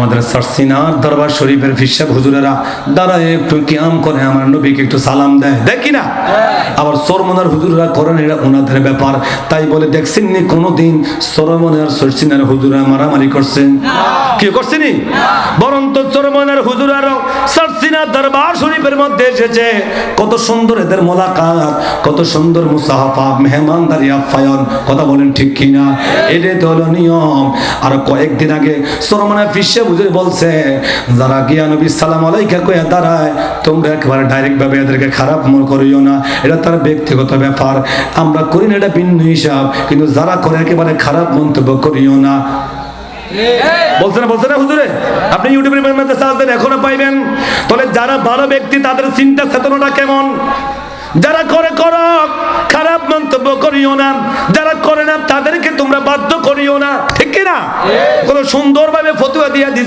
আমাদের সারসিনার দরবার শরীফের ফিসাব হুজুরেরা দাঁড়ায় একটু কিয়াম করে আমার নবীকে একটু সালাম দেয়, দেখি না? আবার সরমনার হুজুররা করেন, এটা ওনাদের ব্যাপার। তাই বলে দেখছেন নি কোনোদিন সরমনার সারসিনার হুজুররা মারামারি করছেন? কি করছেনি? বরং তো সরমনার হুজুরারও সারসিনার দরবার শরীফের মধ্যে এসেছে। কত সুন্দর এদের মোলাকাত, কত সুন্দর মুসাহাফা, মেহমানদারি আপ্যায়ন। কথা বলেন ঠিক কিনা? এটা তো হলো নিয়ম। আর কয়েকদিন আগে সরমনা ফিসাব হুজুর বলছে, যারা গিয়া নবী সালাম আলাইকা কইয়া দাঁড়ায়, তোমরা একেবারে ডাইরেক্ট ভাবে এদেরকে খারাপ মনে করিও না, এটা তার ব্যক্তিগত ব্যাপার। আমরা করি না, এটা ভিন্ন হিসাব, কিন্তু যারা করে একেবারে খারাপ মন্তব্য করিও না। বলছে না হুজুরে? আপনি ইউটিউবের মধ্যে সার্চ দেন, এখনো পাইবেন। তাহলে যারা ভালো ব্যক্তি তাদের চিন্তা চেতনাটা কেমন? যারা করে করো, খারাপ মন্তব্য করিও না। যারা করে না তাদেরকে তোমরা বাধ্য করিও না, ঠিক কিনা? কত সুন্দরভাবে ফতোয়া দিয়া